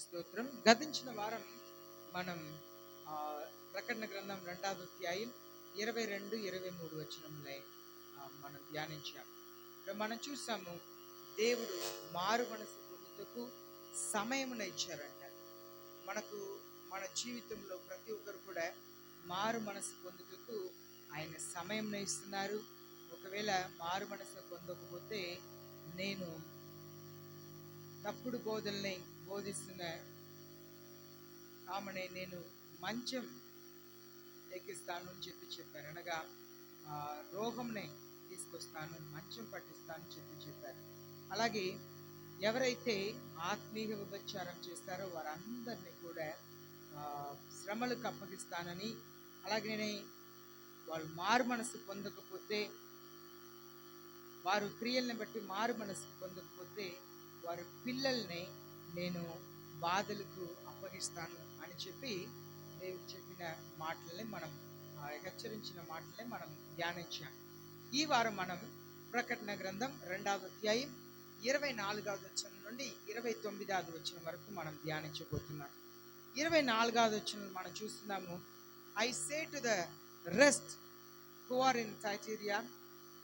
స్తోత్రం. గతించిన వారం మనం ఆ, ప్రకటన గ్రంథం 2వ అధ్యాయం 22, 23 వచనంలో మనం ధ్యానించాం. ఇక్కడ మనం చూసాము, దేవుడు మారు మనసు పొందుటకు సమయమున ఇచ్చారంట. మనకు మన జీవితంలో ప్రతి ఒక్కరు కూడా మారు మనసు పొందుటకు ఆయన సమయం ఇస్తున్నారు. ఒకవేళ మారు మనసు పొందకపోతే నేను తప్పుడు బోధల్ని బోధిస్తున్న ఆమెనే నేను మంచం ఎక్కిస్తాను అని చెప్పారు. అనగా రోగంని తీసుకొస్తాను, మంచం పట్టిస్తాను అని చెప్పారు. అలాగే ఎవరైతే ఆత్మీయ విభచారం చేస్తారో వారందరినీ కూడా శ్రమలకు అప్పగిస్తానని, అలాగే వాళ్ళు మారు మనసు పొందకపోతే, వారు క్రియల్ని బట్టి మారు మనసు పొందకపోతే వారి పిల్లల్ని నేను బాధలకు అప్పగిస్తాను అని చెప్పి దేవుడు చెప్పిన మాటలనే మనం హెచ్చరించిన మాటలనే మనం ధ్యానించాం. ఈ వారం మనం ప్రకటన గ్రంథం 2వ అధ్యాయం 24వ వచనం నుండి 29వ వచనం వరకు మనం ధ్యానించబోతున్నాం. 24వ వచనం మనం చూస్తున్నాము, I say to the rest who are in Thyatira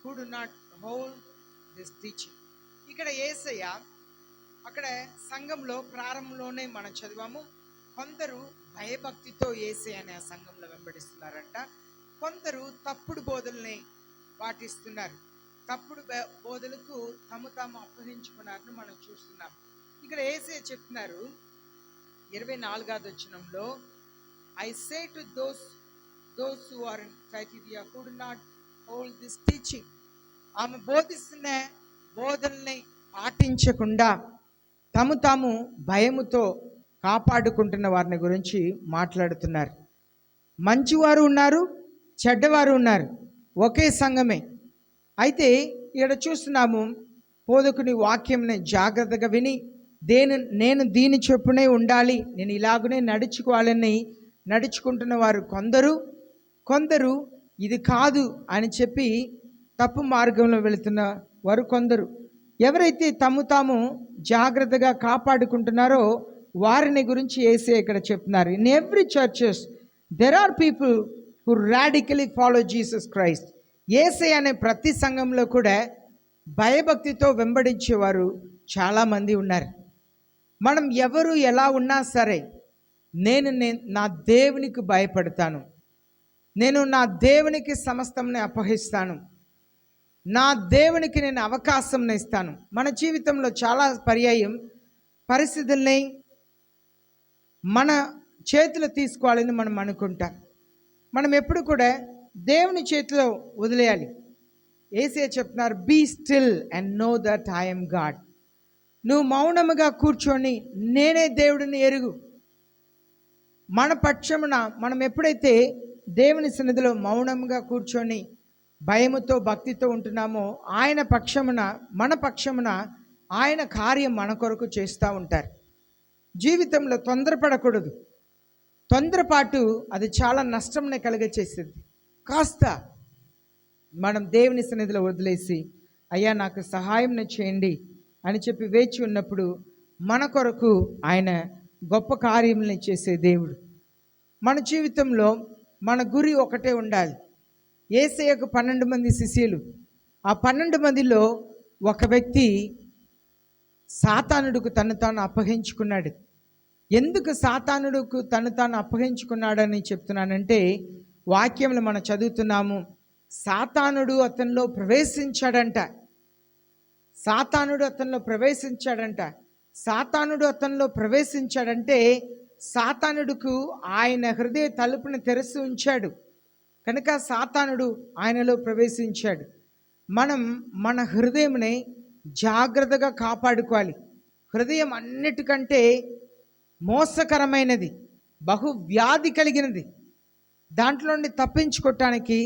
who do not hold this teaching. ఇక్కడ యేసయ్య అక్కడ సంఘంలో ప్రారంభంలోనే మనం చదివాము, కొందరు భయభక్తితో యేసయ్య అనే సంఘంలో వెంబడిస్తున్నారంట. కొందరు తప్పుడు బోధల్ని పాటిస్తున్నారు. తప్పుడు బోధలకు తాము అప్పగించుకున్నారని మనం చూస్తున్నాం. ఇక్కడ యేసయ్య చెప్తున్నారు 24వ వచనంలో, I say to those who are in Thyatira who do not hold this teaching. ఆమె బోధిస్తున్న బోధల్ని పాటించకుండా తాము భయముతో కాపాడుకుంటున్న వారిని గురించి మాట్లాడుతున్నారు. మంచివారు ఉన్నారు, చెడ్డవారు ఉన్నారు, ఒకే సంఘమే. అయితే ఇక్కడ చూస్తున్నాము, బోధకుని వాక్యంని జాగ్రత్తగా విని నేను దీని చొప్పునే ఉండాలి, నేను ఇలాగనే నడుచుకోవాలని నడుచుకుంటున్న వారు కొందరు ఇది కాదు అని చెప్పి తప్పు మార్గంలో వెళుతున్న వారు కొందరు. ఎవరైతే తాము జాగ్రత్తగా కాపాడుకుంటున్నారో వారిని గురించి యేసయ్య ఇక్కడ చెప్తున్నారు. In every churches there are people who radically follow Jesus Christ. Yesayya అనే ప్రతి సంఘంలో కూడా భయభక్తితో వెంబడించేవారు చాలామంది ఉన్నారు. మనం ఎవరు ఎలా ఉన్నా సరే, నేను నా దేవునికి భయపడతాను, నేను నా దేవునికి సమస్తంని అప్పగిస్తాను, నా దేవునికి నేను అవకాశం ఇస్తాను. మన జీవితంలో చాలా పర్యాయం పరిస్థితుల్ని మన చేతిలో తీసుకోవాలని మనం అనుకుంటాం. మనం ఎప్పుడు కూడా దేవుని చేతిలో వదిలేయాలి. యేసయ్య చెప్తున్నారు, be still and know that I am God. నువ్వు మౌనముగా కూర్చొని నేనే దేవుడిని ఎరుగు. మన పక్షమున మనం ఎప్పుడైతే దేవుని సన్నిధిలో మౌనంగా కూర్చొని భయముతో భక్తితో ఉంటున్నామో, ఆయన పక్షమున మన పక్షమున ఆయన కార్యం మన కొరకు చేస్తూ ఉంటారు. జీవితంలో తొందరపడకూడదు. తొందరపాటు అది చాలా నష్టంని కలిగచేస్తుంది. కాస్త మనం దేవుని సన్నిధిలో వదిలేసి, అయ్యా నాకు సహాయం చేయండి అని చెప్పి వేచి ఉన్నప్పుడు మన కొరకు ఆయన గొప్ప కార్యములను చేసే దేవుడు. మన జీవితంలో మన గురి ఒకటే ఉండాలి. యేసయ్యకు 12 మంది శిష్యులు. ఆ 12 మందిలో ఒక వ్యక్తి సాతానుడికి తను తాను అప్పగించుకున్నాడు. ఎందుకు సాతానుడికి తను తాను అప్పగించుకున్నాడని చెప్తున్నానంటే, వాక్యంలో మనం చదువుతున్నాము, సాతానుడు అతనిలో ప్రవేశించాడంట. సాతానుడు అతనిలో ప్రవేశించాడంటే సాతానుడుకు ఆయన హృదయ తలుపుని తెరిచి ఉంచాడు కనుక సాతానుడు ఆయనలో ప్రవేశించాడు. మనం మన హృదయంని జాగ్రత్తగా కాపాడుకోవాలి. హృదయం అన్నిటికంటే మోసకరమైనది, బహు వ్యాధి కలిగినది. దాంట్లో నుండి తప్పించుకోవటానికి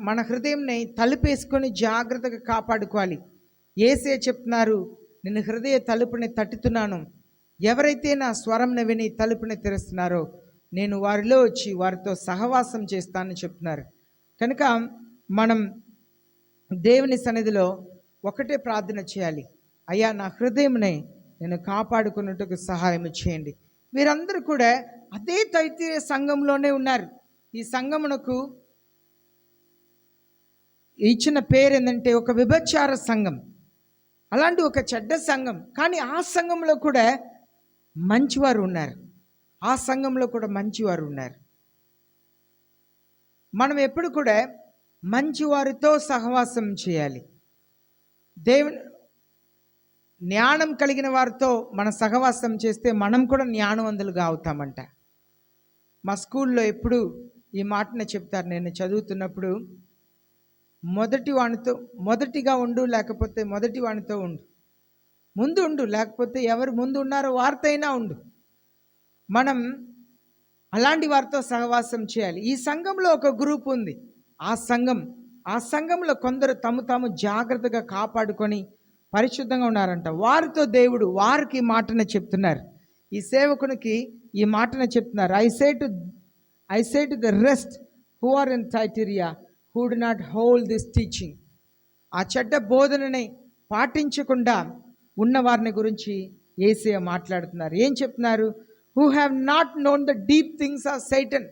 మన హృదయంని తలుపేసుకొని జాగ్రత్తగా కాపాడుకోవాలి. యేసయ్య చెప్తున్నారు, నేను హృదయ తలుపుని తట్టుతున్నాను, ఎవరైతే నా స్వరంని విని తలుపుని తెరుస్తున్నారో నేను వారిలో వచ్చి వారితో సహవాసం చేస్తానని చెప్తున్నారు. కనుక మనం దేవుని సన్నిధిలో ఒకటే ప్రార్థన చేయాలి, అయ్యా నా హృదయంని నేను కాపాడుకున్నట్టుకు సహాయం చేయండి. వీరందరూ కూడా అదే తైతీయ సంఘంలోనే ఉన్నారు. ఈ సంఘమునకు ఇచ్చిన పేరు ఏంటంటే ఒక విభచార సంఘం, అలాంటి ఒక చెడ్డ సంఘం. కానీ ఆ సంఘంలో కూడా మంచివారు ఉన్నారు. ఆ సంఘంలో కూడా మంచివారు ఉన్నారు. మనం ఎప్పుడు కూడా మంచివారితో సహవాసం చేయాలి. దేవుని జ్ఞానం కలిగిన వారితో మన సహవాసం చేస్తే మనం కూడా జ్ఞానవంతులుగా అవుతామంట. మా స్కూల్లో ఎప్పుడు ఈ మాటనే చెప్తారు. నేను చదువుతున్నప్పుడు మొదటిగా ఉండు, లేకపోతే మొదటి వానితో ఉండు, ముందు ఉండు, లేకపోతే ఎవరు ముందు ఉన్నారో వారితో అయినా ఉండు. మనం అలాంటి వారితో సహవాసం చేయాలి. ఈ సంఘంలో ఒక గ్రూప్ ఉంది. ఆ సంఘంలో కొందరు తాము జాగ్రత్తగా కాపాడుకొని పరిశుద్ధంగా ఉన్నారంట. వారితో దేవుడు వారికి మాటను చెప్తున్నారు. ఈ సేవకునికి ఈ మాటను చెప్తున్నారు. I say to the rest who are in Thyatira who do not hold this teaching. ఆ చెడ్డ బోధనని పాటించకుండా ఉన్న వారిని గురించి యేసయ్య మాట్లాడుతున్నారు. ఏం చెప్తున్నారు? Who have not known the deep things of Satan.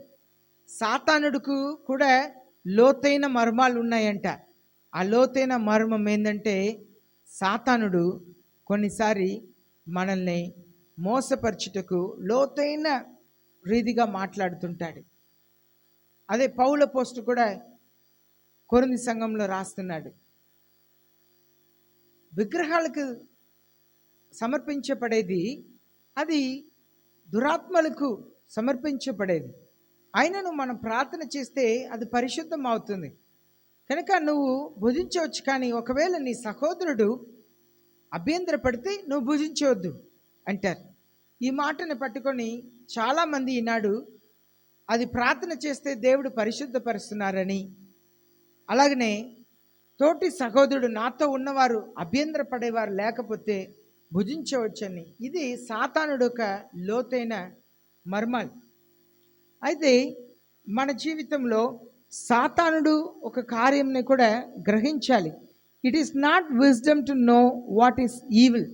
సాతానుడికి కూడా లోతైన మర్మాలు ఉన్నాయంట. ఆ లోతైన మర్మం ఏంటంటే, సాతానుడు కొన్నిసారి మనల్ని మోసపరచుటకు లోతైన రీతిగా మాట్లాడుతుంటాడు. అదే పౌల పోస్టు కూడా కొరింథీ సంఘంలో రాస్తున్నాడు. విగ్రహాలకు సమర్పించబడేది అది దురాత్మలకు సమర్పించబడేది. అయినను మనం ప్రార్థన చేస్తే అది పరిశుద్ధం అవుతుంది. కనుక నువ్వు భుజించవచ్చు, కానీ ఒకవేళ నీ సహోదరుడు అభ్యంతరపడితే నువ్వు భుజించవద్దు అంటారు. ఈ మాటను పట్టుకొని చాలామంది ఈనాడు అది ప్రార్థన చేస్తే దేవుడు పరిశుద్ధపరుస్తున్నారని, అలాగనే తోటి సహోదరుడు నాతో ఉన్నవారు అభ్యంతరపడేవారు లేకపోతే భుజించవచ్చని, ఇది సాతానుడు ఒక లోతైన మర్మాలు. అయితే మన జీవితంలో సాతానుడు ఒక కార్యంని కూడా గ్రహించాలి. It is not wisdom to know what is evil.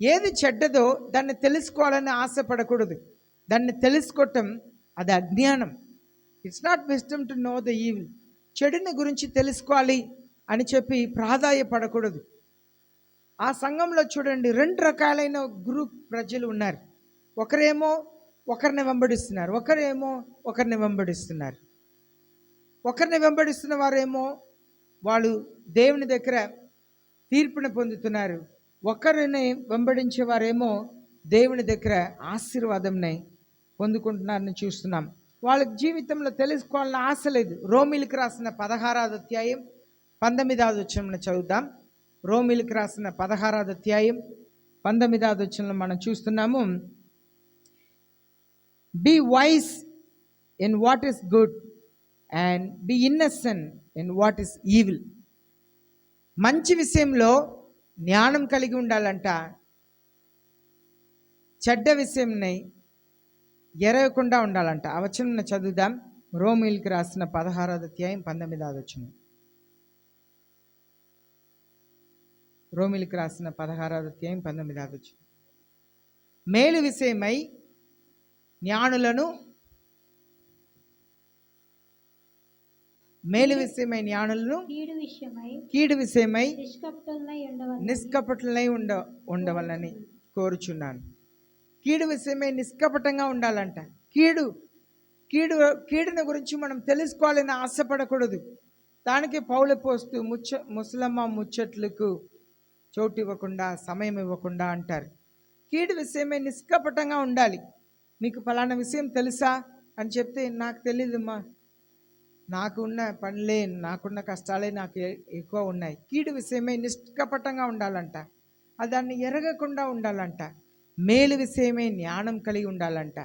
ఏది చెడ్డదో దాన్ని తెలుసుకోవాలని ఆశపడకూడదు. దాన్ని తెలుసుకోవటం అది అజ్ఞానం. It's not wisdom to know the evil. చెడుని గురించి తెలుసుకోవాలి అని చెప్పి ప్రాధాయపడకూడదు. ఆ సంఘంలో చూడండి, 2 రకాలైన గ్రూప్ ప్రజలు ఉన్నారు. ఒకరేమో ఒకరిని వెంబడిస్తున్నారు, ఒకరిని వెంబడిస్తున్నారు. ఒకరిని వెంబడిస్తున్న వారేమో వాళ్ళు దేవుని దగ్గర తీర్పుని పొందుతున్నారు. ఒకరిని వెంబడించే వారేమో దేవుని దగ్గర ఆశీర్వాదంని పొందుకుంటున్నారని చూస్తున్నాం. వాళ్ళ జీవితంలో తెలుసుకోవాలని ఆశ లేదు. రోమీలకు రాసిన 16వ అధ్యాయం 19వ వచనం చదువుదాం. రోమీలకు రాసిన 16వ అధ్యాయం 19వ వచనంలో మనం చూస్తున్నాము, be wise in what is good and be innocent in what is evil. మంచి విషయంలో జ్ఞానం కలిగి ఉండాలంట, చెడ్డ విషయంని ఎరగకుండా ఉండాలంట. ఆ వచనం చదువుదాం. రోమీలకు రాసిన 16వ అధ్యాయం 19వ వచనం. రోమీలకు రాసిన 16వ అధ్యాయం 19వ వచనం. మేలు విషయమై జ్ఞానులను కీడు విషయమై నిష్కపటులై ఉండవలని కోరుచున్నాను. కీడు విషయమై నిష్కపటంగా ఉండాలంట. కీడుని గురించి మనం తెలుసుకోవాలని ఆశపడకూడదు. దానికి పౌలు పోస్తూ ముసలమ్మ ముచ్చట్లకు చోటు ఇవ్వకుండా, సమయం ఇవ్వకుండా అంటారు. కీడు విషయమై నిష్కపటంగా ఉండాలి. మీకు ఫలానా విషయం తెలుసా అని చెప్తే, నాకు తెలీదమ్మా, నాకున్న పనులే, నాకున్న కష్టాలే నాకు ఎక్కువ ఉన్నాయి. కీడు విషయమై నిష్కపటంగా ఉండాలంట. దాన్ని ఎరగకుండా ఉండాలంట. మేలు విషయమై జ్ఞానం కలిగి ఉండాలంట.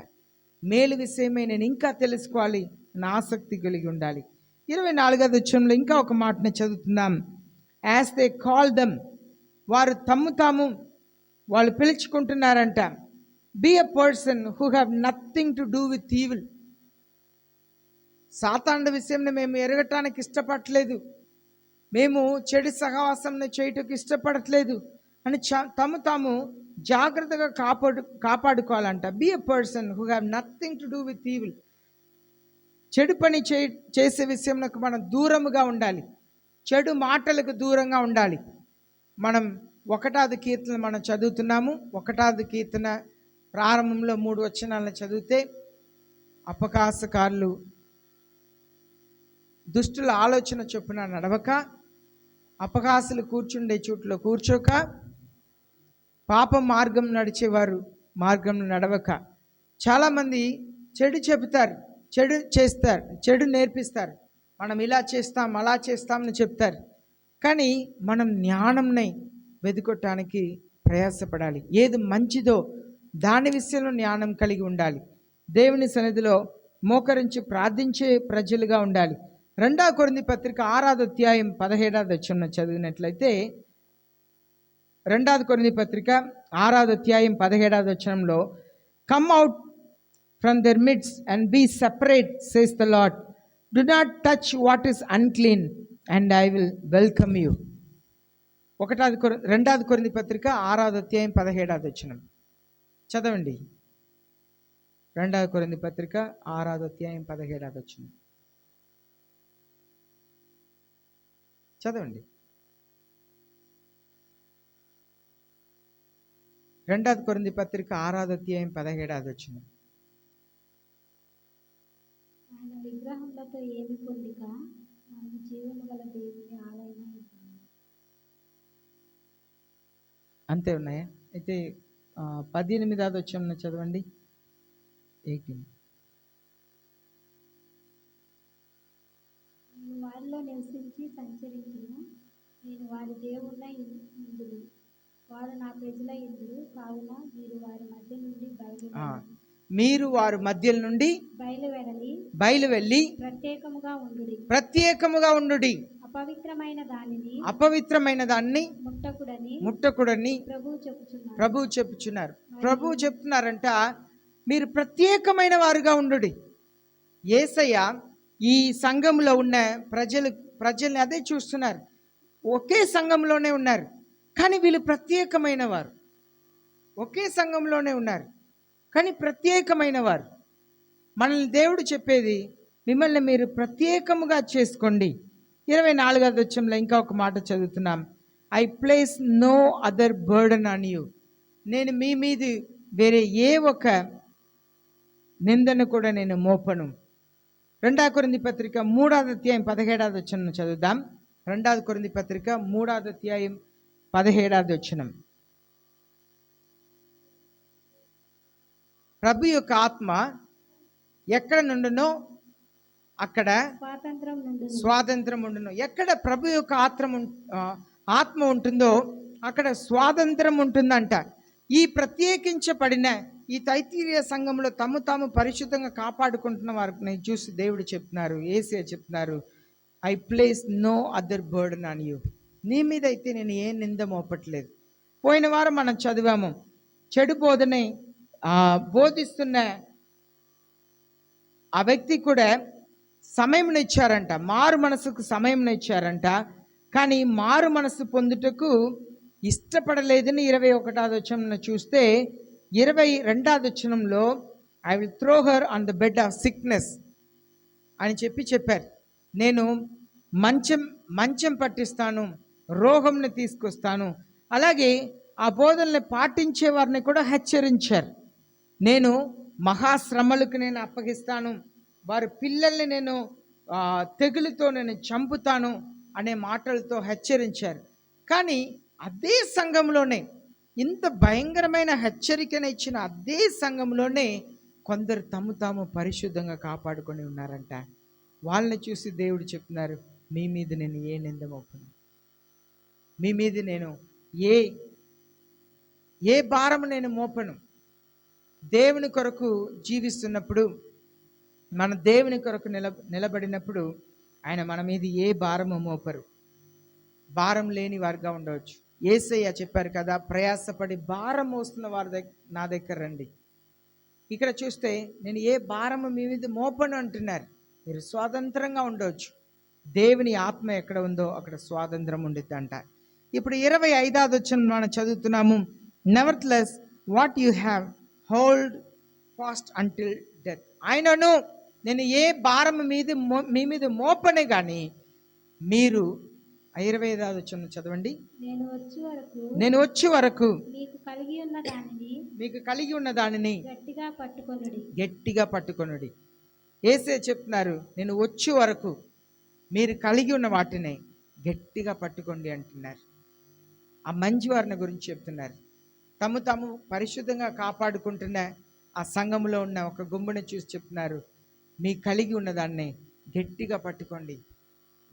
మేలు విషయమై నేను ఇంకా తెలుసుకోవాలి నా ఆసక్తి కలిగి ఉండాలి. 24వ వచనంలో ఇంకా ఒక మాటని చదువుతున్నాం. యాజ్ దే కాల్ దెమ్, వారు వాళ్ళు పిలుచుకుంటున్నారంట. Be a person who have nothing to do with evil. సాతానుడి విషయంలో మేము ఎరగటానికి ఇష్టపడట్లేదు, మేము చెడు సహవాసం చేయటకు ఇష్టపడట్లేదు అని తాము జాగ్రత్తగా కాపాడుకోవాలంట. Be a person who have nothing to do with evil. చెడు పని చేసే విషయంలో మనం దూరముగా ఉండాలి. చెడు మాటలకు దూరంగా ఉండాలి. మనం 1వ కీర్తన మనం చదువుతున్నాము. 1వ కీర్తన ప్రారంభంలో 3 వచనాలను చదివితే, అపకాసకారులు దుష్టుల ఆలోచన చొప్పున నడవక, అపకాసులు కూర్చుండే చోట్లో కూర్చోక, పాప మార్గం నడిచేవారు మార్గం నడవక. చాలామంది చెడు చెబుతారు, చెడు చేస్తారు, చెడు నేర్పిస్తారు. మనం ఇలా చేస్తాం, అలా చేస్తామని చెప్తారు. కానీ మనం జ్ఞానంని వెతుకోవటానికి ప్రయాసపడాలి. ఏది మంచిదో దాని విషయంలో జ్ఞానం కలిగి ఉండాలి. దేవుని సన్నిధిలో మోకరించి ప్రార్థించే ప్రజలుగా ఉండాలి. 2 కొరింథీ పత్రిక 6వ అధ్యాయం 17వ వచనం చదివినట్లయితే, 2 కొరింథీ పత్రిక 6వ అధ్యాయం 17వ వచనంలో, come out from their midst and be separate says the Lord, do not touch what is unclean and I will welcome you. 2 కొరింథీ పత్రిక 6వ అధ్యాయం 17వ వచనం చదవండి. 2 కొరింథీ పత్రిక 6వ అధ్యాయం 17వ వచనం చదవండి. 2 కొరింథీ పత్రిక 6వ అధ్యాయం 17వ వచనం. ఆయన విగ్రహములతో ఏమి పొందిక, మనము జీవము గల దేవుని ఆలయమై ఉన్నాము. అంతే ఉన్నాయా? అయితే 18వ వచనం చదవండి. 18. నేను వారిలో నివసించి సంచరించును, నేను వారి దేవుళ్ళై ఇందురు, వారు నా ప్రజలై ఇందురు, కావున మీరు వారి మధ్య నుండి బయలువెళ్ళి ప్రత్యేకముగా ఉండుడి, అపవిత్రమైన దానిని ముట్టకుడని ప్రభువు చెప్పుచున్నారు. ప్రభువు చెప్తున్నారంట, మీరు ప్రత్యేకమైన వారుగా ఉండుడి. యేసయ్య ఈ సంఘంలో ఉన్న ప్రజల్ని అదే చూస్తున్నారు. ఒకే సంఘంలోనే ఉన్నారు, కానీ వీళ్ళు ప్రత్యేకమైన వారు. ఒకే సంఘంలోనే ఉన్నారు, కానీ ప్రత్యేకమైన వారు. మనల్ని దేవుడు చెప్పేది, మిమ్మల్ని మీరు ప్రత్యేకముగా చేసుకోండి. 24వ వచనంలో ఇంకా ఒక మాట చదువుతున్నాం. I place no other burden on you. నేను మీ మీద వేరే ఏ ఒక నిందను కూడా నేను మోపను. 2 కొరింథీ పత్రిక 3వ అధ్యాయం 17వ వచనం చదువుదాం. 2 కొరింథీ పత్రిక 3వ అధ్యాయం 17వ వచనం. ప్రభు యొక్క ఆత్మ ఎక్కడ నుండునో అక్కడ స్వాతంత్రం ఉండును. ఎక్కడ ప్రభు యొక్క ఆత్మ ఉంటుందో అక్కడ స్వాతంత్రం ఉంటుందంట. ఈ ప్రత్యేకించబడిన ఈ తైతీరియ సంఘంలో తాము పరిశుద్ధంగా కాపాడుకుంటున్న వారిని చూసి దేవుడు చెప్తున్నారు, యేసయ్య చెప్తున్నారు, I place no other burden on you. నీ మీద అయితే నేను ఏ నింద మోపట్లేదు. పోయిన వారం మనం చదివాము, చెడు బోధని బోధిస్తున్న ఆ వ్యక్తి కూడా సమయం ఇచ్చారంట, మారు మనసుకు సమయం ఇచ్చారంట. కానీ మారు మనసు పొందుటకు ఇష్టపడలేదని 21వ వచనం చూస్తే, 22వ వచనంలో I will throw her on the bed of sickness అని చెప్పారు. నేను మంచం పట్టిస్తాను, రోగంని తీసుకొస్తాను. అలాగే ఆ బోధనని పాటించే వారిని కూడా హెచ్చరించారు. నేను మహాశ్రమలకు నేను అప్పగిస్తాను, వారి పిల్లల్ని నేను తెగులుతో నేను చంపుతాను అనే మాటలతో హెచ్చరించారు. కానీ అదే సంఘంలోనే, ఇంత భయంకరమైన హెచ్చరికను ఇచ్చిన అదే సంఘంలోనే కొందరు తాము పరిశుద్ధంగా కాపాడుకొని ఉన్నారంట. వాళ్ళని చూసి దేవుడు చెప్తున్నారు, మీ మీద నేను ఏ నింద మోపను, మీ మీద నేను ఏ భారము నేను మోపను. దేవుని కొరకు జీవిస్తున్నప్పుడు, మన దేవుని కొరకు నిలబడినప్పుడు ఆయన మన మీద ఏ భారము మోపరు. భారం లేని వారుగా ఉండవచ్చు. యేసయ్య చెప్పారు కదా, ప్రయాసపడి భారం మోస్తున్న వారి నా దగ్గర రండి. ఇక్కడ చూస్తే నేను ఏ భారము మీ మీద మోపను అంటున్నారు. మీరు స్వాతంత్రంగా ఉండవచ్చు. దేవుని ఆత్మ ఎక్కడ ఉందో అక్కడ స్వాతంత్రం ఉండిద్దంట. ఇప్పుడు 25వ వచనం మనం చదువుతున్నాము. నెవర్త్లెస్ what you have hold fast until death. ఆయనను నేను ఏ భారం మీ మీద మోపనే కానీ మీరు 25వ వచనం చదవండి. నేను వచ్చే వరకు మీకు కలిగి ఉన్న దానిని గట్టిగా పట్టుకొనుడి. యేసే చెప్తున్నారు, నేను వచ్చే వరకు మీరు కలిగి ఉన్న వాటిని గట్టిగా పట్టుకోండి అంటున్నారు. ఆ మంచి వారిని గురించి చెప్తున్నారు. తాము పరిశుద్ధంగా కాపాడుకుంటున్న ఆ సంఘంలో ఉన్న ఒక గుంపుని చూసి చెప్తున్నారు, మీ కలిగి ఉన్న దాన్ని గట్టిగా పట్టుకోండి,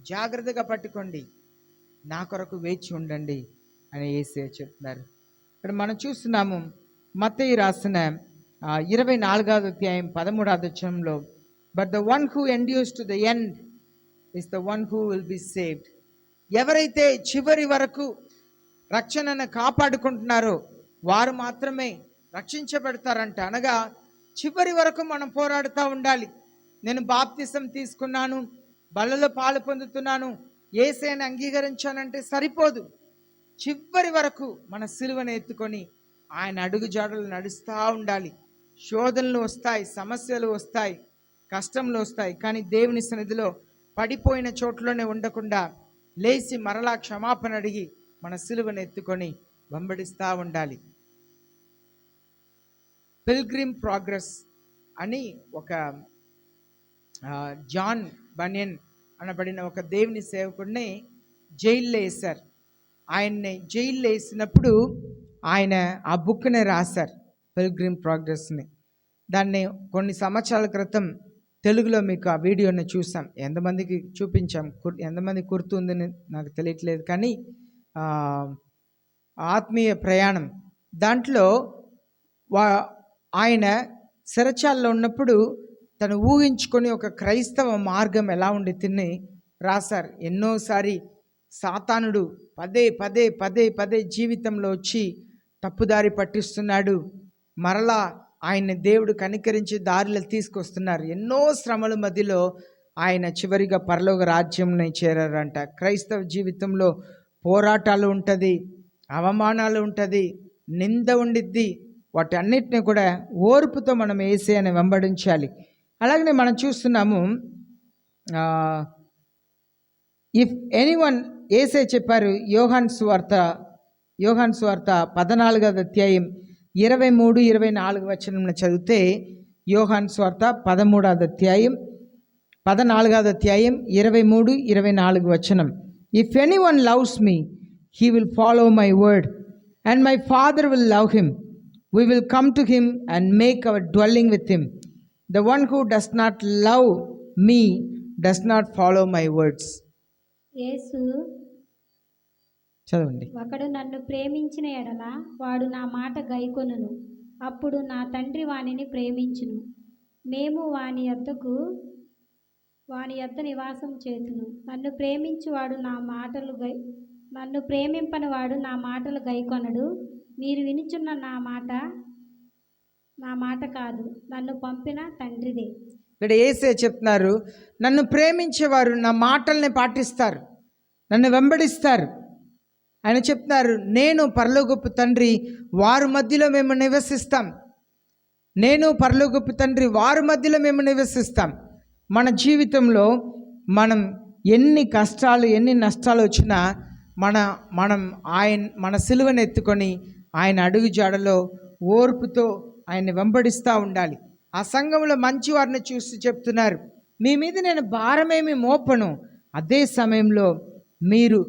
జాగ్రత్తగా పట్టుకోండి, నా కొరకు వేచి ఉండండి అని యేసే చెప్తున్నారు. ఇక్కడ మనం చూస్తున్నాము మత్తయి రాసిన 24వ అధ్యాయం 13వ వచనంలో, but the one who endures to the end is the one who will be saved. ఎవరైతే చివరి వరకు రక్షణను కాపాడుకుంటున్నారో వారు మాత్రమే రక్షించబడతారంట. అనగా చివరి వరకు మనం పోరాడుతూ ఉండాలి. నేను బాప్తిసం తీసుకున్నాను, బలలో పాలు పొందుతున్నాను, యేసేని అంగీకరించానంటే సరిపోదు. చివరి వరకు మన సిలువను ఎత్తుకొని ఆయన అడుగు జాడలు నడుస్తూ ఉండాలి. శోధనలు వస్తాయి, సమస్యలు వస్తాయి, కష్టంలు వస్తాయి, కానీ దేవుని సన్నిధిలో పడిపోయిన చోట్లోనే ఉండకుండా లేచి మరలా క్షమాపణ అడిగి మన సిలువను ఎత్తుకొని వెంబడిస్తూ ఉండాలి. పిల్గ్రిమ్ ప్రోగ్రెస్ అని ఒక జాన్ బనియన్ అనబడిన ఒక దేవుని సేవకుడిని జైల్లో వేశారు. ఆయన్ని జైల్లో వేసినప్పుడు ఆయన ఆ బుక్ని రాశారు, పిల్గ్రిమ్ ప్రోగ్రెస్ని. దాన్ని కొన్ని సంవత్సరాల క్రితం తెలుగులో మీకు ఆ వీడియోని చూసాం. ఎంతమందికి చూపించాం, ఎంతమంది గుర్తుందని నాకు తెలియట్లేదు, కానీ ఆత్మీయ ప్రయాణం దాంట్లో ఆయన సిరచాల్లో ఉన్నప్పుడు తను ఊహించుకొని ఒక క్రైస్తవ మార్గం ఎలా ఉండి తిని రాశారు. ఎన్నోసారి సాతానుడు పదే పదే పదే పదే జీవితంలో వచ్చి తప్పుదారి పట్టిస్తున్నాడు, మరలా ఆయన్ని దేవుడు కనికరించి దారిలో తీసుకొస్తున్నారు. ఎన్నో శ్రమల మధ్యలో ఆయన చివరిగా పరలోక రాజ్యంని చేరారంట. క్రైస్తవ జీవితంలో పోరాటాలు ఉంటుంది, అవమానాలు ఉంటుంది, నింద ఉండిద్ది. వాటన్నిటిని కూడా ఓర్పుతో మనం యేసయ్యని వెంబడించాలి. అలాగనే మనం చూస్తున్నాము, ఇఫ్ ఎనీవన్, యేసయ్య చెప్పారు యోహాను సువార్త 14వ అధ్యాయం 23-24 వచనం చదివితే, యోహాను సువార్త 14వ అధ్యాయం 23-24 వచనం, if anyone loves me he will follow my word and my Father will love him, we will come to him and make our dwelling with him. The one who does not love me does not follow my words. యేసు చదవండి. ఒకడు నన్ను ప్రేమించిన ఎడల వాడు నా మాట గైకొనును, అప్పుడు నా తండ్రి వానిని ప్రేమించును, మేము వాని యొద్ద నివాసం చేతును. నన్ను ప్రేమింపని వాడు నా మాటలు గైకొనడు. మీరు వినుచున్న నా మాట కాదు, నన్ను పంపిన తండ్రిదే. ఇక్కడ యేసయ్య చెప్తున్నారు, నన్ను ప్రేమించేవారు నా మాటల్ని పాటిస్తారు, నన్ను వెంబడిస్తారు. ఆయన చెప్తున్నారు, నేను పరలోకపు తండ్రి వారి మధ్యలో మేము నివసిస్తాం. నేను పరలోకపు తండ్రి వారి మధ్యలో మేము నివసిస్తాం. మన జీవితంలో మనం ఎన్ని కష్టాలు ఎన్ని నష్టాలు వచ్చినా మన సిలువను ఎత్తుకొని ఆయన అడుగు జాడలో ఓర్పుతో ఆయన్ని వెంబడిస్తూ ఉండాలి. ఆ సంఘంలో మంచి వారిని చూసి చెప్తున్నారు, మీ మీద నేను భారమేమి మోపను. అదే సమయంలో మీరు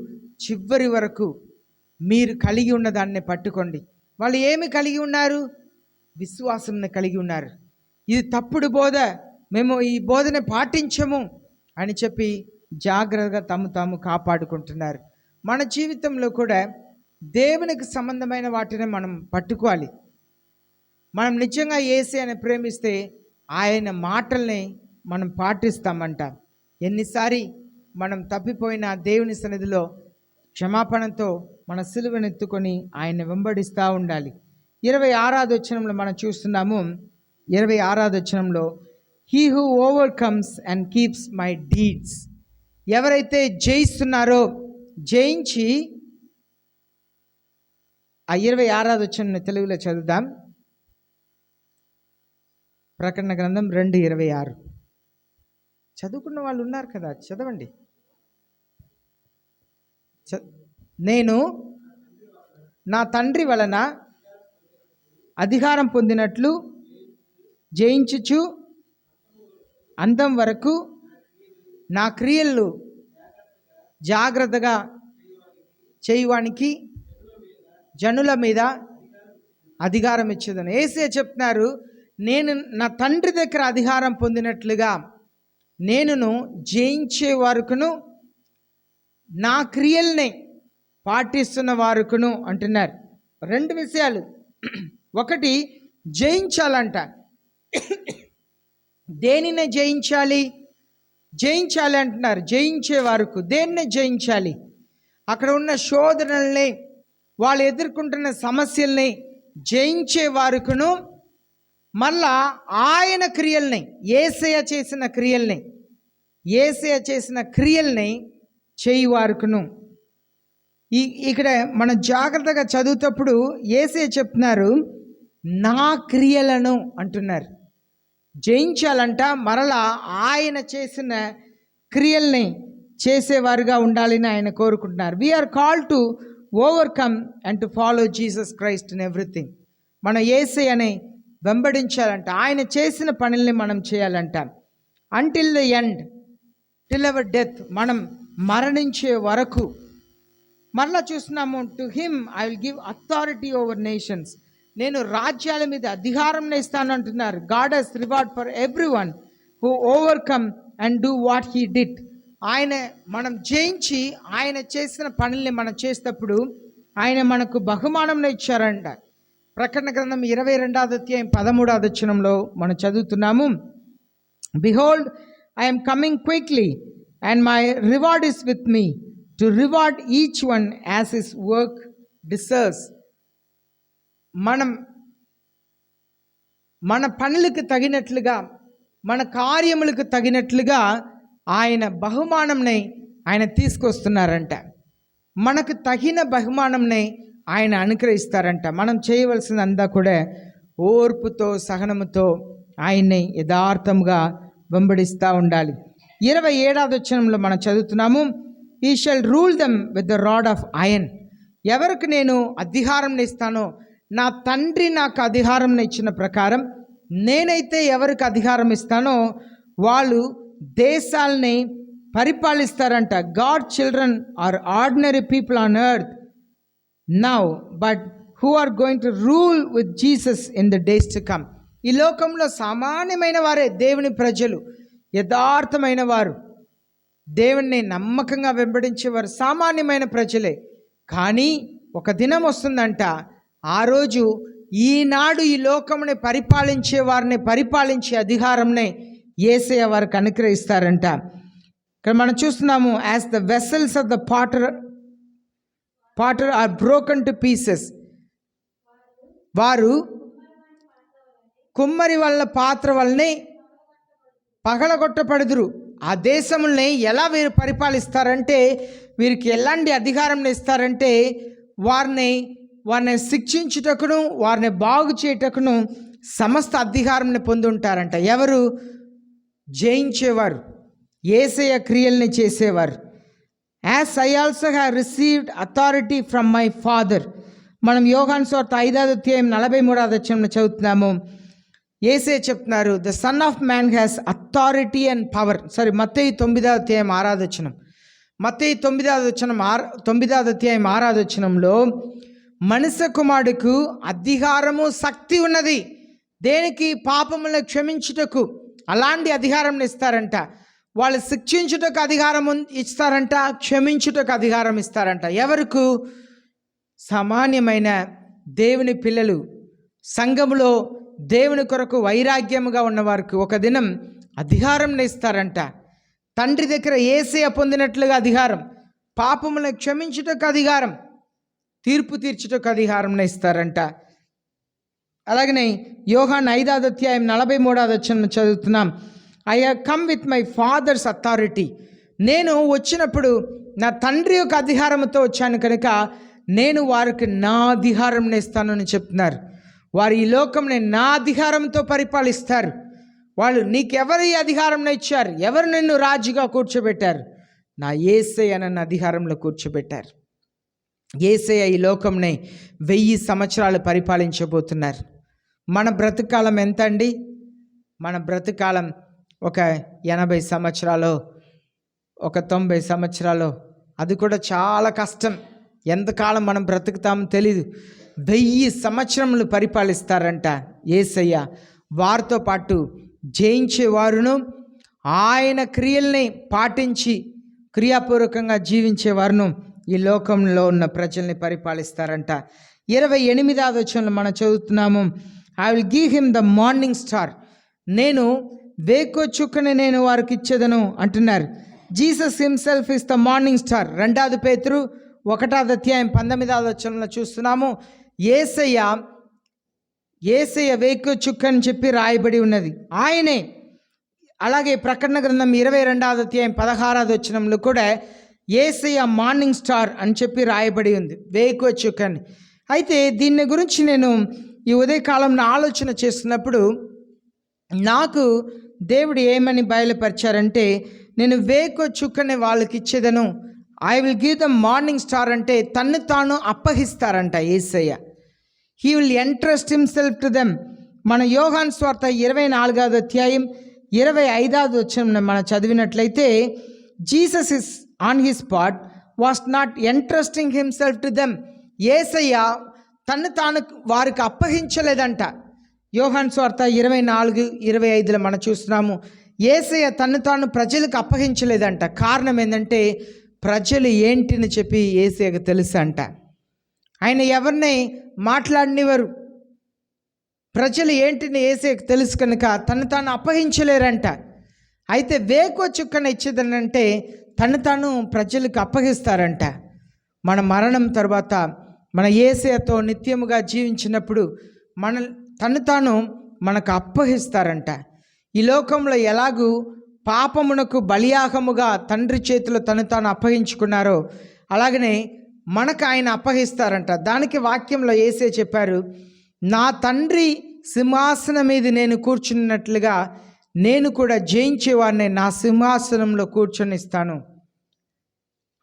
చివరి వరకు మీరు కలిగి ఉన్న దాన్ని పట్టుకోండి. వాళ్ళు ఏమి కలిగి ఉన్నారు? విశ్వాసంని కలిగి ఉన్నారు. ఇది తప్పుడు బోధ, మేము ఈ బోధన పాటించము అని చెప్పి జాగ్రత్తగా తాము కాపాడుకుంటున్నారు. మన జీవితంలో కూడా దేవునికి సంబంధమైన వాటిని మనం పట్టుకోవాలి. మనం నిజంగా యేసయ్యని ప్రేమిస్తే ఆయన మాటల్ని మనం పాటిస్తామంట. ఎన్నిసారి మనం తప్పిపోయిన దేవుని సన్నిధిలో క్షమాపణతో మన సిలువను ఎత్తుకొని ఆయన వెంబడిస్తూ ఉండాలి. 26వ వచనంలో మనం చూస్తున్నాము, 26వ వచనంలో, he who overcomes and keeps my deeds. ఎవరైతే జయిస్తున్నారో, జయించి ఆ 26వ వచనం తెలుగులో చదువుదాం. ప్రకటన గ్రంథం 2:26. చదువుకున్న వాళ్ళు ఉన్నారు కదా, చదవండి. నేను నా తండ్రి వలన అధికారం పొందినట్లు జయించుచు అంతం వరకు నా క్రియలు జాగ్రత్తగా చేయువానికి జనుల మీద అధికారం ఇచ్చేదని. యేసే చెప్తున్నారు, నేను నా తండ్రి దగ్గర అధికారం పొందినట్లుగా నేనును జయించే వరకును నా క్రియల్ని పాటిస్తున్న వారుకును అంటున్నారు. 2 విషయాలు. ఒకటి, జయించాలంట. దేనిని జయించాలి? జయించాలి అంటున్నారు. జయించే వరకు దేన్ని జయించాలి? అక్కడ ఉన్న శోధనల్ని, వాళ్ళు ఎదుర్కొంటున్న సమస్యల్ని జయించే వరకును, మళ్ళా ఆయన క్రియల్ని, యేసయ్య చేసిన క్రియల్ని చేయి వారుకును. ఇక్కడ మనం జాగ్రత్తగా చదువుతప్పుడు యేసయ్య చెప్తున్నారు, నా క్రియలను అంటున్నారు. జయించాలంట, మరలా ఆయన చేసిన క్రియల్ని చేసేవారుగా ఉండాలని ఆయన కోరుకుంటున్నారు. We are called to overcome and to follow Jesus Christ in everything. మనం యేసయ్యని వెంబడించాలంట, ఆయన చేసిన పనుల్ని మనం చేయాలంట. Until the end, till our death, మనం మరణించే వరకు. మరలా చూస్తున్నాము, to him I will give authority over nations. నేను రాజ్యాల మీద అధికారం ఇస్తాను అంటున్నారు. God has reward for every one who overcome and do what he did. ఆయన మనం జయించి ఆయన చేసిన పనుల్ని మనం చేసేటప్పుడు ఆయన మనకు బహుమానం ఇచ్చారంట. ప్రకటన గ్రంథం 22వ అధ్యాయం 13వ వచనంలో మనం చదువుతున్నాము, behold I am coming quickly and my reward is with me to reward each one as his work deserves. మన పనులకు తగినట్లుగా, మన కార్యములకు తగినట్లుగా ఆయన బహుమానంని ఆయన తీసుకొస్తున్నారంట. మనకు తగిన బహుమానంని ఆయన అనుగ్రహిస్తారంట. మనం చేయవలసిందంతా కూడా ఓర్పుతో, సహనముతో ఆయన్ని యథార్థంగా వెంబడిస్తూ ఉండాలి. 27వ వచనంలో మనం చదువుతున్నాము, he shall rule them with the rod of iron. ఎవరికి నేను అధికారం ఇస్తానో, నా తండ్రి నాకు అధికారం ఇచ్చిన ప్రకారం నేనైతే ఎవరికి అధికారం ఇస్తానో వాళ్ళు దేశాలని పరిపాలిస్తారంట. God children are ordinary people on earth now, but who are going to rule with Jesus in the days to come. ఈ లోకంలో సామాన్యమైన వారే దేవుని ప్రజలు, యథార్థమైన వారు, దేవుణ్ణి నమ్మకంగా వెంబడించేవారు సామాన్యమైన ప్రజలే. కానీ ఒక దినం వస్తుందంట, ఆ రోజు ఈనాడు ఈ లోకముని పరిపాలించే వారిని పరిపాలించే అధికారంని యేసయ్య వారికి అనుగ్రహిస్తారంట. ఇక్కడ మనం చూస్తున్నాము, as the vessels of the potter are broken to pieces. వారు కుమ్మరి వల్ల పాత్ర వల్లనే పగలగొట్టపడుదురు. ఆ దేశముల్ని ఎలా వీరు పరిపాలిస్తారంటే, వీరికి ఎలాంటి అధికారం ఇస్తారంటే, వారిని శిక్షించుటకును వారిని బాగు చేయుటకును సమస్త అధికారంని పొంది ఉంటారంట. ఎవరు? జయించేవారు, యేసయ్య క్రియల్ని చేసేవారు. As I also have received authority from my father. మనం యోహాను సువార్త 5వ అధ్యాయం 43వ వచనంలో చదువుతున్నాము. యేసే చెప్తున్నారు, the son of man has authority and power. మత్తయి 9వ అధ్యాయం 6వ వచనం. మత్తయి 9వ అధ్యాయం 6వ వచనంలో మనుష్య కుమారుడికి అధికారము, శక్తి ఉన్నది. దేనికి? పాపములను క్షమించుటకు. అలాంటి అధికారం ఇస్తారంట. వాళ్ళు శిక్షించుటకు అధికారం ఇస్తారంట, క్షమించుటకు అధికారం ఇస్తారంట. ఎవరికి? సామాన్యమైన దేవుని పిల్లలు, సంఘములో దేవుని కొరకు వైరాగ్యముగా ఉన్నవారికి ఒక దినం అధికారం ఇస్తారంట. తండ్రి దగ్గర యేసయ్య పొందినట్లుగా అధికారం, పాపములను క్షమించుటకు అధికారం, తీర్పు తీర్చుటకు అధికారం ఇస్తారంట. అలాగనే యోహాను 5వ అధ్యాయం 43వ వచనం చదువుతున్నాం, I have come with my father's authority. నేను వచ్చినప్పుడు నా తండ్రి యొక్క అధికారంతో వచ్చాను కనుక నేను వారికి నా అధికారం ఇస్తానని చెప్తున్నారు. వారు ఈ లోకంని నా అధికారంతో పరిపాలిస్తారు. వాళ్ళు నీకెవరు ఈ అధికారం ఇచ్చారు? ఎవరు నిన్ను రాజుగా కూర్చోబెట్టారు? నా యేసయ్య నన్ను అధికారంలో కూర్చోబెట్టారు. యేసయ్య ఈ లోకంని 1000 సంవత్సరాలు పరిపాలించబోతున్నారు. మన బ్రతుకాలం ఎంత అండి? మన బ్రతుకాలం ఒక 80 సంవత్సరాలు, ఒక 90 సంవత్సరాలు. అది కూడా చాలా కష్టం. ఎంతకాలం మనం బ్రతుకుతామో తెలీదు. 1000 సంవత్సరములు పరిపాలిస్తారంట యేసయ్య. వారితో పాటు జయించేవారును ఆయన క్రియల్ని పాటించి క్రియాపూర్వకంగా జీవించేవారును ఈ లోకంలో ఉన్న ప్రజల్ని పరిపాలిస్తారంట. 28వ వచనంలో మనం చదువుతున్నాము, I will give him the morning star. నేను వేకో చుక్కని నేను వారికి ఇచ్చేదను అంటున్నారు. Jesus himself is the morning star. 2 పేతురు 1వ అధ్యాయం 19వ వచనంలో చూస్తున్నాము. యేసయ్య వేకో చుక్క అని చెప్పి రాయబడి ఉన్నది, ఆయనే. అలాగే ప్రకటన గ్రంథం 22వ అధ్యాయం 16వ వచనంలో కూడా యేసయ్య మార్నింగ్ స్టార్ అని చెప్పి రాయబడి ఉంది, వేకో చుక్క అని. అయితే దీన్ని గురించి నేను ఈ ఉదయకాలంలో ఆలోచన చేస్తున్నప్పుడు నాకు దేవుడు ఏమని బయలుపరిచారంటే, నేను వేకో చుక్కని వాళ్ళకి ఇచ్చేదను, I will give the morning star అంటే తన్ను తాను అప్పగిస్తారంట Yesayya. He will entrust himself to them. మన యోహాను సువార్త 24వ అధ్యాయం 25వ వచనం మనం చదివినట్లయితే, Jesus is on his part was not entrusting himself to them. Yesayya తన్ను తాను వారికి అప్పగించలేదంట. యోహాను సువార్త 24-25లో మనం చూస్తున్నాము, యేసయ్య తన్ను తాను ప్రజలకు అప్పగించలేదంట. కారణం ఏంటంటే ప్రజలు ఏంటిని చెప్పి యేసయ్యకు తెలుసు అంట. ఆయన ఎవరిని మాట్లాడినవారు, ప్రజలు ఏంటిని యేసయ్యకు తెలుసు కనుక తను తాను అప్పగించలేరంట. అయితే వేకో చుక్కన ఇచ్చేదనంటే తను తాను ప్రజలకు అప్పగిస్తారంట. మన మరణం తర్వాత మన యేసయ్యతో నిత్యముగా జీవించినప్పుడు తను తాను మనకు అప్పగిస్తారంట. ఈ లోకంలో ఎలాగూ పాపమునకు బలియాగముగా తండ్రి చేతిలో తను తాను అప్పగించుకున్నారో అలాగనే మనకు ఆయన అప్పగిస్తారంట. దానికి వాక్యంలో యేసే చెప్పారు, నా తండ్రి సింహాసనం మీద నేను కూర్చున్నట్లుగా నేను కూడా జయించేవాడిని నా సింహాసనంలో కూర్చొనిస్తాను.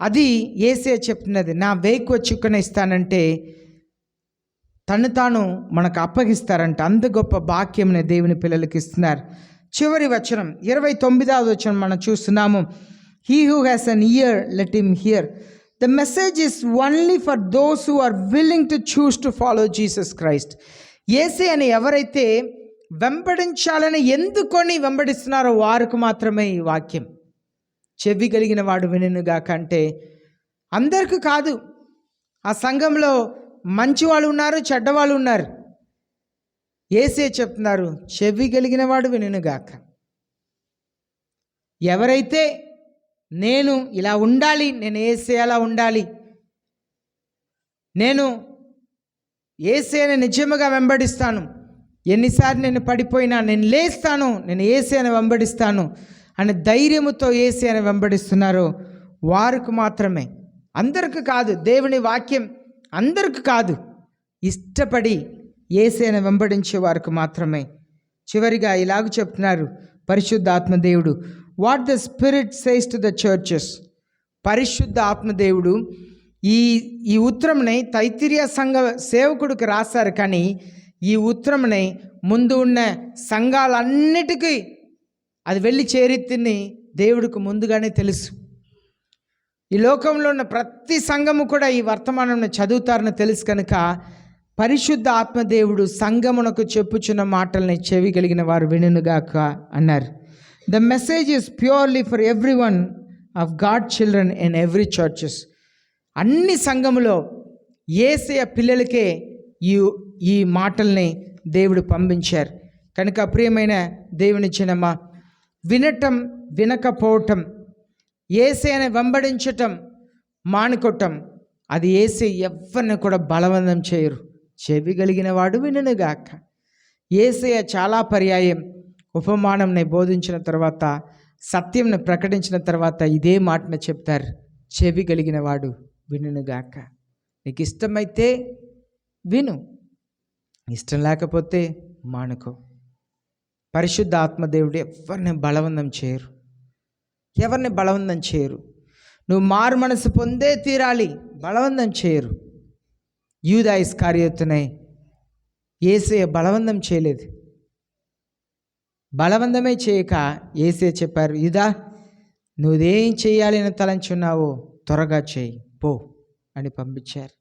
అది యేసే చెప్తున్నది. నా వేకో చుక్కన ఇస్తానంటే తను తాను మనకు అప్పగిస్తారంట. అంత గొప్ప భాగ్యంని దేవుని పిల్లలకి ఇస్తున్నారు. చివరి వచనం 29వ వచనం మనం చూస్తున్నాము, he who has an ear let him hear. The message is only for those who are willing to choose to follow Jesus Christ. యేసే అని ఎవరైతే వెంబడించాలని ఎందుకొని వెంబడిస్తున్నారో వారికి మాత్రమే ఈ వాక్యం. చెవి కలిగిన వాడు వినుగాక అంటే అందరికీ కాదు. ఆ సంఘంలో మంచి వాళ్ళు ఉన్నారు, చెడ్డవాళ్ళు ఉన్నారు. యేసే చెప్తున్నారు, చెవి కలిగిన వాడు వినుగాక. ఎవరైతే నేను ఇలా ఉండాలి, నేను యేసే అలా ఉండాలి, నేను యేసేని నిజముగా వెంబడిస్తాను, ఎన్నిసార్లు నేను పడిపోయినా నేను లేస్తాను, నేను యేసేని వెంబడిస్తాను అని ధైర్యముతో యేసేని వెంబడిస్తున్నారో వారికి మాత్రమే, అందరికి కాదు. దేవుని వాక్యం అందరికి కాదు, ఇష్టపడి యేసేని వెంబడించే వారికి మాత్రమే. చివరిగా ఇలాగ చెప్తున్నారు పరిశుద్ధ ఆత్మదేవుడు, what the spirit says to the churches. పరిశుద్ధ ఆత్మదేవుడు ఈ ఉత్తరంని తైత్తిరీయ సంఘ సేవకుడికి రాశారు. కానీ ఈ ఉత్తరంని ముందు ఉన్న సంఘాలన్నిటికీ అది వెళ్ళి చేరితిని దేవుడికి ముందుగానే తెలుసు. ఈ లోకంలో ఉన్న ప్రతి సంఘము కూడా ఈ వర్తమానం చదువుతారని తెలుసు కనుక పరిశుద్ధ ఆత్మదేవుడు సంఘమునకు చెప్పుచున్న మాటల్ని చెవి కలిగిన వారు వినుగాక అన్నారు. The message is purely for every one of God children in every churches. అన్ని సంఘములో యేసయ్య పిల్లలకే ఈ మాటల్ని దేవుడు పంపించారు. కనుక ప్రియమైన దేవుని జనమా, వినటం వినకపోవటం, యేసయ్యని వెంబడించటం మానుకోవటం, అది యేసే ఎవరిని కూడా బలవంతం చేయరు. చెవి కలిగిన వాడు వినుగాక. యేసయ్య చాలా పర్యాయం ఉపమానంని బోధించిన తర్వాత, సత్యంని ప్రకటించిన తర్వాత ఇదే మాటను చెప్తారు, చెవి కలిగిన వాడు వినుగాక. నీకు ఇష్టమైతే విను, ఇష్టం లేకపోతే మానుకో. పరిశుద్ధ ఆత్మదేవుడు ఎవరిని బలవంతం చేయరు, ఎవరిని బలవంతం చేయరు. నువ్వు మారు మనసు పొందే తీరాలి, బలవంతం చేయరు. యూదా ఇస్కరియోతునే యేసయ్య బలవంతం చేయలేదు. బలవంతమే చేయక యేసయ్య చెప్పారు, యూదా నువ్వేం చేయాలి అని తలంచున్నావో త్వరగా చేయి పో అని పంపించారు.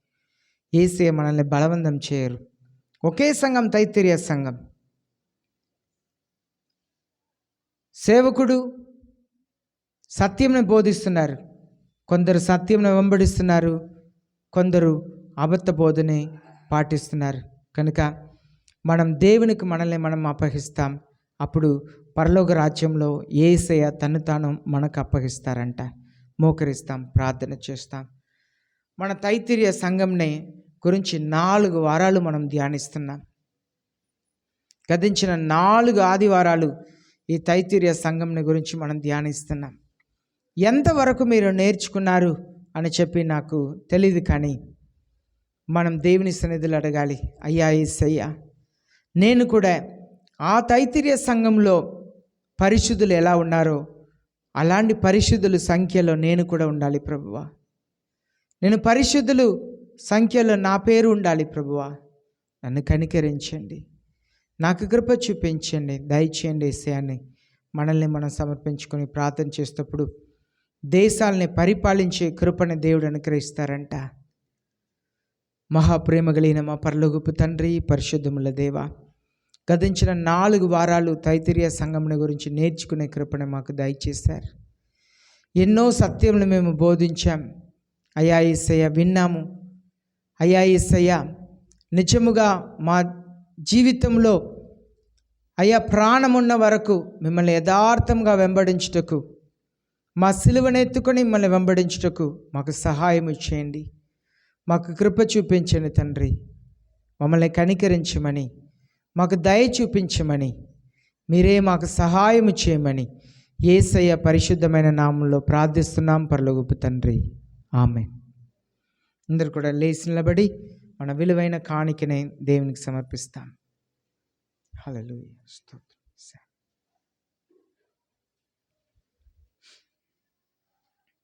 యేసయ్య మనల్ని బలవంతం చేయరు. ఒకే సంఘం, తైత్తిరీయ సంఘం. సేవకుడు సత్యంని బోధిస్తున్నారు, కొందరు సత్యంని వెంబడిస్తున్నారు, కొందరు అబద్ధ బోధని పాటిస్తున్నారు. కనుక మనం దేవునికి మనల్ని మనం అప్పగిస్తాం, అప్పుడు పరలోక రాజ్యంలో యేసయ్య తను తాను మనకు అప్పగిస్తారంట. మోకరిస్తాం, ప్రార్థన చేస్తాం. మన తైత్తిరీయ సంఘంని గురించి 4 వారాలు మనం ధ్యానిస్తున్నాం. గతించిన 4 ఆదివారాలు ఈ తైత్తిరీయ సంఘంని గురించి మనం ధ్యానిస్తున్నాం. ఎంతవరకు మీరు నేర్చుకున్నారు అని చెప్పి నాకు తెలియదు, కానీ మనం దేవుని సన్నిధిలో అడగాలి. అయ్యా యేసయ్యా, నేను కూడా ఆ తైత్తిరీయ సంఘంలో పరిశుద్ధులు ఎలా ఉన్నారో అలాంటి పరిశుద్ధుల సంఖ్యలో నేను కూడా ఉండాలి ప్రభువా. నేను పరిశుద్ధులు సంఖ్యలో నా పేరు ఉండాలి ప్రభువా. నన్ను కనికరించండి, నాకు కృప చూపించండి, దయచేయండి యేసయ్యని మనల్ని మనం సమర్పించుకొని ప్రార్థన చేసేటప్పుడు దేశాలని పరిపాలించే కృపని దేవుడు అనుగ్రహిస్తారంట. మహాప్రేమ కలిగిన మా పరలోకపు తండ్రి, పరిశుద్ధముల దేవ, గతించిన 4 వారాలు తైత్తిరీయ సంఘముని గురించి నేర్చుకునే కృపను మాకు దయచేశారు. ఎన్నో సత్యములు మేము బోధించాం. అయ్యా యేసయ్య విన్నాము. అయ్యా యేసయ్య నిజముగా మా జీవితంలో అయ్యా ప్రాణమున్న వరకు మిమ్మల్ని యథార్థంగా వెంబడించుటకు, మా సిలువను ఎత్తుకొని మిమ్మల్ని వెంబడించుటకు మాకు సహాయం చేయండి. మాకు కృప చూపించండి తండ్రి. మమ్మల్ని కనికరించమని, మాకు దయ చూపించమని, మీరే మాకు సహాయం చేయమని యేసయ్య పరిశుద్ధమైన నామంలో ప్రార్థిస్తున్నాం పరలోకపు తండ్రి. ఆమేన్. అందరూ కూడా లేచి నిలబడి మన విలువైన కాணிకని దేవునికి సమర్పిస్తాం. హల్లెలూయా. స్తోత్రం.